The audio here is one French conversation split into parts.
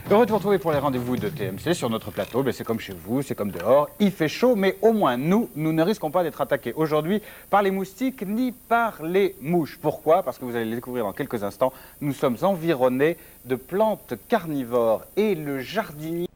Heureux de vous retrouver pour les rendez-vous de TMC sur notre plateau. C'est comme chez vous, c'est comme dehors. Il fait chaud, mais au moins nous ne risquons pas d'être attaqués aujourd'hui par les moustiques ni par les mouches. Pourquoi? Parce que vous allez le découvrir dans quelques instants. Nous sommes environnés de plantes carnivores et le jardinier.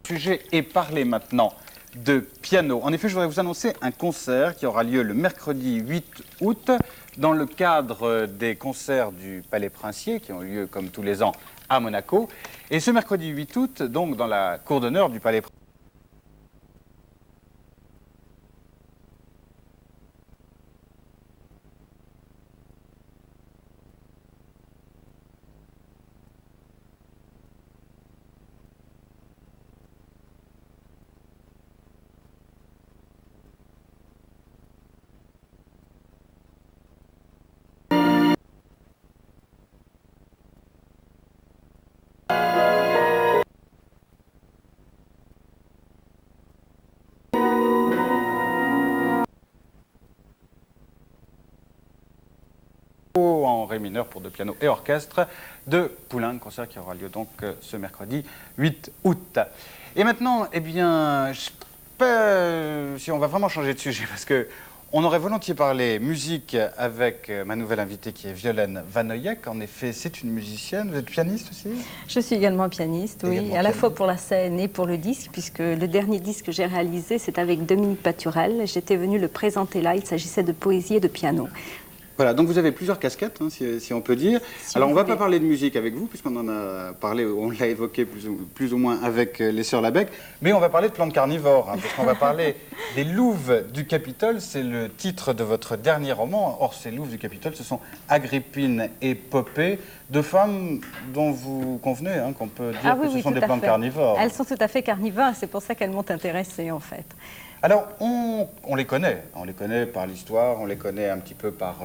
Sujet est parler maintenant de piano. En effet, je voudrais vous annoncer un concert qui aura lieu le mercredi 8 août dans le cadre des concerts du Palais Princier qui ont lieu comme tous les ans à Monaco. Et ce mercredi 8 août, donc dans la cour d'honneur du Palais Princier, en ré mineur pour deux pianos et orchestre de Poulenc, concert qui aura lieu donc ce mercredi 8 août. Et maintenant, eh bien, je sais pas si on va vraiment changer de sujet parce que on aurait volontiers parlé musique avec ma nouvelle invitée qui est Violaine Vanoyek. En effet, c'est une musicienne. Vous êtes pianiste aussi? Je suis également pianiste, oui, également à la fois pour la scène et pour le disque, puisque le dernier disque que j'ai réalisé, c'est avec Dominique Paturel. J'étais venue le présenter là, il s'agissait de poésie et de piano. Voilà, donc vous avez plusieurs casquettes, hein, si on peut dire. Si Alors on ne va voulez. pas parler de musique avec vous, puisqu'on en a parlé, on l'a évoqué plus ou moins avec les Sœurs Labec, mais on va parler de plantes carnivores, hein, parce qu'on va parler des louves du Capitole, c'est le titre de votre dernier roman. Or, ces louves du Capitole, ce sont Agrippine et Popée, deux femmes dont vous convenez, hein, qu'on peut dire que ce sont des plantes carnivores. Elles sont tout à fait carnivores, c'est pour ça qu'elles m'ont intéressée en fait. Alors, on les connaît par l'histoire, on les connaît un petit peu par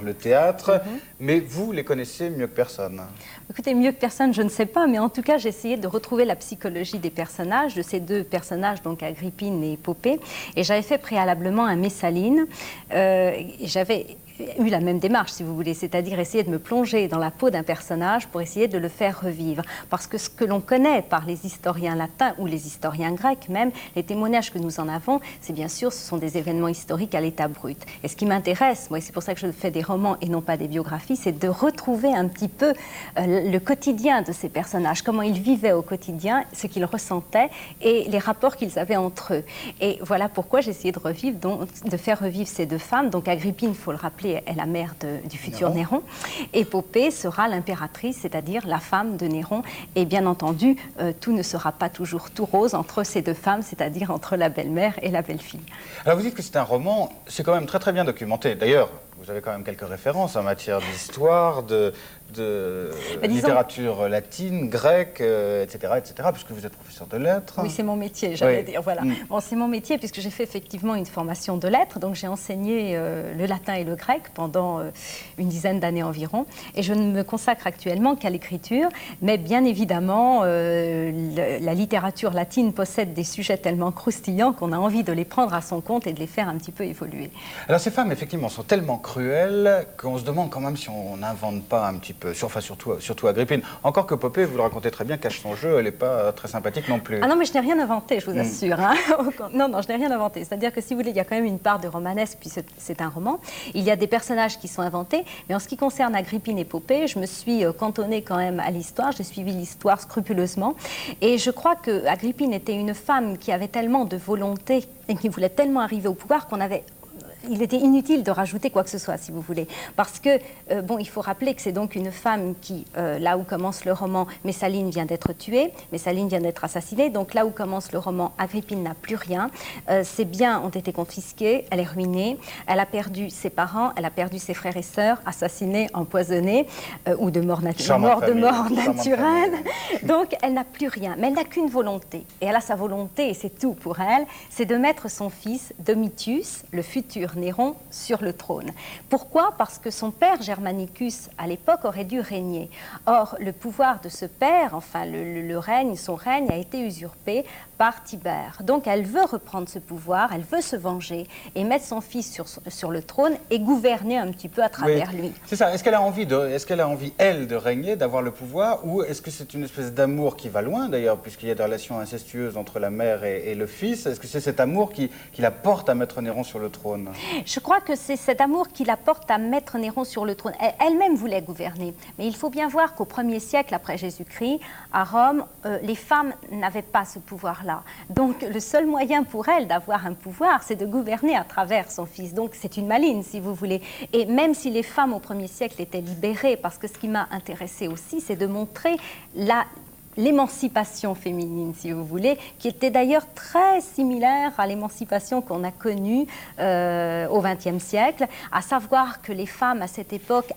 le théâtre, mais vous les connaissez mieux que personne. Écoutez, mieux que personne, je ne sais pas, mais en tout cas, j'ai essayé de retrouver la psychologie des personnages, de ces deux personnages, donc Agrippine et Popée, et j'avais fait préalablement un Messaline, j'avais eu la même démarche, si vous voulez, c'est-à-dire essayer de me plonger dans la peau d'un personnage pour essayer de le faire revivre. Parce que ce que l'on connaît par les historiens latins ou les historiens grecs même, les témoignages que nous en avons, c'est bien sûr, ce sont des événements historiques à l'état brut. Et ce qui m'intéresse, moi, et c'est pour ça que je fais des romans et non pas des biographies, c'est de retrouver un petit peu le quotidien de ces personnages, comment ils vivaient au quotidien, ce qu'ils ressentaient et les rapports qu'ils avaient entre eux. Et voilà pourquoi j'ai essayé de faire revivre ces deux femmes. Donc Agrippine, il faut le rappeler, est la mère du futur Néron. Et Popée sera l'impératrice, c'est-à-dire la femme de Néron. Et bien entendu, tout ne sera pas toujours tout rose entre ces deux femmes, c'est-à-dire entre la belle-mère et la belle-fille. Alors vous dites que c'est un roman, c'est quand même très très bien documenté. D'ailleurs, vous avez quand même quelques références en matière d'histoire, de littérature latine, grecque, etc., puisque vous êtes professeur de lettres. Oui, c'est mon métier, j'allais dire. Voilà. Bon, c'est mon métier puisque j'ai fait effectivement une formation de lettres, donc j'ai enseigné le latin et le grec pendant une dizaine d'années environ, et je ne me consacre actuellement qu'à l'écriture, mais bien évidemment, la littérature latine possède des sujets tellement croustillants qu'on a envie de les prendre à son compte et de les faire un petit peu évoluer. Alors ces femmes, effectivement, sont tellement cruelles qu'on se demande quand même si on n'invente pas un petit peu peu, enfin surtout Agrippine. Encore que Popée, vous le racontez très bien, cache son jeu, elle n'est pas très sympathique non plus. Ah non, mais je n'ai rien inventé, je vous assure. Hein. Non, je n'ai rien inventé. C'est-à-dire que si vous voulez, il y a quand même une part de romanesque, puis c'est un roman. Il y a des personnages qui sont inventés, mais en ce qui concerne Agrippine et Popée, je me suis cantonnée quand même à l'histoire, j'ai suivi l'histoire scrupuleusement, et je crois que Agrippine était une femme qui avait tellement de volonté et qui voulait tellement arriver au pouvoir il était inutile de rajouter quoi que ce soit, si vous voulez. Parce que, bon, il faut rappeler que c'est donc une femme qui, là où commence le roman, Messaline vient d'être tuée, Messaline vient d'être assassinée, donc là où commence le roman, Agrippine n'a plus rien, ses biens ont été confisqués, elle est ruinée, elle a perdu ses parents, elle a perdu ses frères et sœurs, assassinés, empoisonnés, ou de mort naturelle. Donc, elle n'a plus rien, mais elle n'a qu'une volonté. Et elle a sa volonté, et c'est tout pour elle, c'est de mettre son fils, Domitius, le futur Néron, sur le trône. Pourquoi? Parce que son père Germanicus, à l'époque, aurait dû régner. Or, le pouvoir de ce père, enfin son règne a été usurpé par Tibère. Donc, elle veut reprendre ce pouvoir, elle veut se venger et mettre son fils sur le trône et gouverner un petit peu à travers lui. C'est ça. Est-ce qu'elle a envie, elle, de régner, d'avoir le pouvoir, ou est-ce que c'est une espèce d'amour qui va loin, d'ailleurs, puisqu'il y a des relations incestueuses entre la mère et le fils? Est-ce que c'est cet amour qui la porte à mettre Néron sur le trône? Je crois que c'est cet amour qui la porte à mettre Néron sur le trône. Elle-même voulait gouverner. Mais il faut bien voir qu'au 1er siècle après Jésus-Christ, à Rome, les femmes n'avaient pas ce pouvoir-là. Donc le seul moyen pour elle d'avoir un pouvoir, c'est de gouverner à travers son fils. Donc c'est une maline, si vous voulez. Et même si les femmes au 1er siècle étaient libérées, parce que ce qui m'a intéressée aussi, c'est de montrer l'émancipation féminine, si vous voulez, qui était d'ailleurs très similaire à l'émancipation qu'on a connue au XXe siècle, à savoir que les femmes à cette époque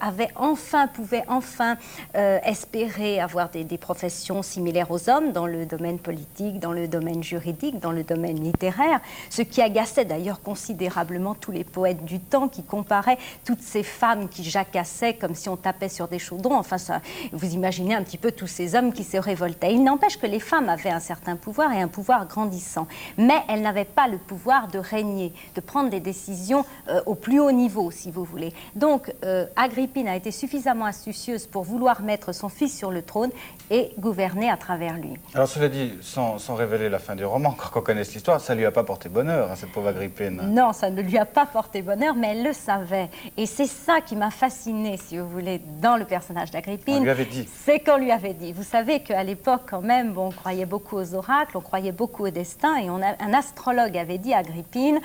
pouvaient enfin espérer avoir des professions similaires aux hommes dans le domaine politique, dans le domaine juridique, dans le domaine littéraire, ce qui agaçait d'ailleurs considérablement tous les poètes du temps qui comparaient toutes ces femmes qui jacassaient comme si on tapait sur des chaudrons. Enfin, ça, vous imaginez un petit peu tous ces hommes qui se révoltaient. Il n'empêche que les femmes avaient un certain pouvoir et un pouvoir grandissant, mais elles n'avaient pas le pouvoir de régner, de prendre des décisions au plus haut niveau, si vous voulez. Donc, Agrippine a été suffisamment astucieuse pour vouloir mettre son fils sur le trône et gouverner à travers lui. Alors, cela dit, sans révéler la fin du roman, encore qu'on connaisse l'histoire, ça ne lui a pas porté bonheur, hein, cette pauvre Agrippine. Non, ça ne lui a pas porté bonheur, mais elle le savait. Et c'est ça qui m'a fascinée, si vous voulez, dans le personnage d'Agrippine. On lui avait dit. C'est qu'on lui avait dit. Vous savez qu'à l'époque, quand même, on croyait beaucoup aux oracles, on croyait beaucoup au destin, et un astrologue avait dit à Agrippine,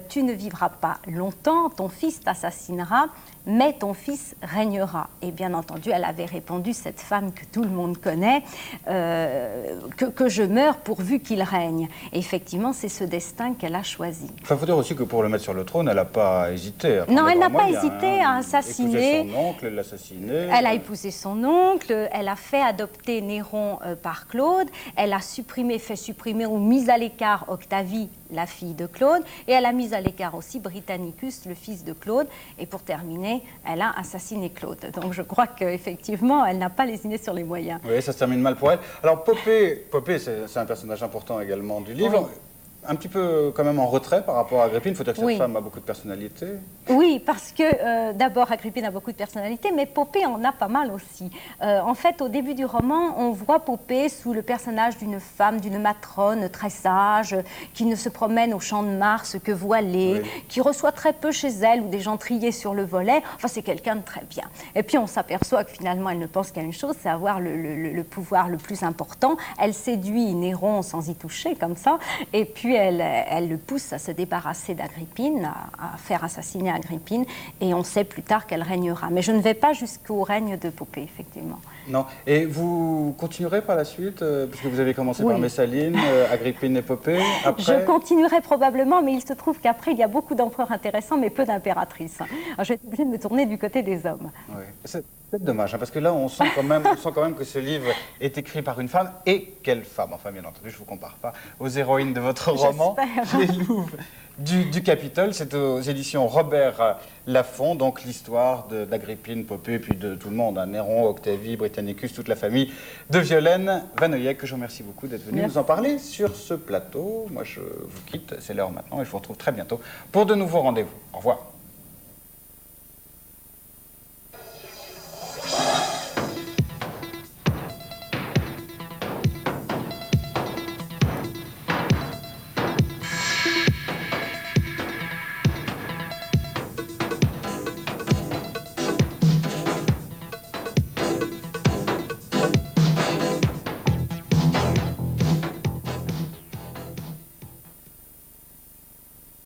tu ne vivras pas longtemps, ton fils t'assassinera, mais ton fils régnera. Et bien entendu, elle avait répondu, cette femme que tout le monde connaît, que je meurs pourvu qu'il règne. Et effectivement, c'est ce destin qu'elle a choisi. Il faut dire aussi que pour le mettre sur le trône, elle n'a pas hésité. Non, elle n'a pas hésité à assassiner. Épouser son oncle, l'assassiner. Elle a épousé son oncle, elle a fait adopter Néron par Claude, elle a fait supprimer ou mis à l'écart Octavie, la fille de Claude, et elle a mis à l'écart aussi Britannicus, le fils de Claude, et pour terminer, elle a assassiné Claude. Donc je crois qu'effectivement, elle n'a pas lésiné sur les moyens. Oui, ça se termine mal pour elle. Alors Popée c'est un personnage important également du livre. Oui. Un petit peu quand même en retrait par rapport à Agrippine. Il faut dire que cette femme a beaucoup de personnalité. Oui, parce que d'abord Agrippine a beaucoup de personnalité, mais Popée en a pas mal aussi. En fait, au début du roman, on voit Popée sous le personnage d'une femme, d'une matrone très sage, qui ne se promène au champ de Mars que voilée, qui reçoit très peu chez elle ou des gens triés sur le volet. Enfin, c'est quelqu'un de très bien. Et puis on s'aperçoit que finalement, elle ne pense qu'à une chose, c'est avoir le pouvoir le plus important. Elle séduit Néron sans y toucher, comme ça, et puis elle le pousse à se débarrasser d'Agrippine, à faire assassiner Agrippine, et on sait plus tard qu'elle régnera. Mais je ne vais pas jusqu'au règne de Popée, effectivement. Non. Et vous continuerez par la suite, puisque vous avez commencé par Messaline, Agrippine et Popée, après... Je continuerai probablement, mais il se trouve qu'après, il y a beaucoup d'empereurs intéressants, mais peu d'impératrices. Alors, je vais être obligée de me tourner du côté des hommes. Oui. C'est peut-être dommage, hein, parce que là, on sent quand même que ce livre est écrit par une femme. Et quelle femme? Enfin, bien entendu, je ne vous compare pas aux héroïnes de votre roman, Les Louves du Capitole. C'est aux éditions Robert Laffont, donc l'histoire d'Agrippine, Popée, puis de tout le monde, hein, Néron, Octavie, Britannicus, toute la famille de Violaine Vanoyec, que je remercie beaucoup d'être venu nous en parler sur ce plateau. Moi, je vous quitte, c'est l'heure maintenant, et je vous retrouve très bientôt pour de nouveaux rendez-vous. Au revoir.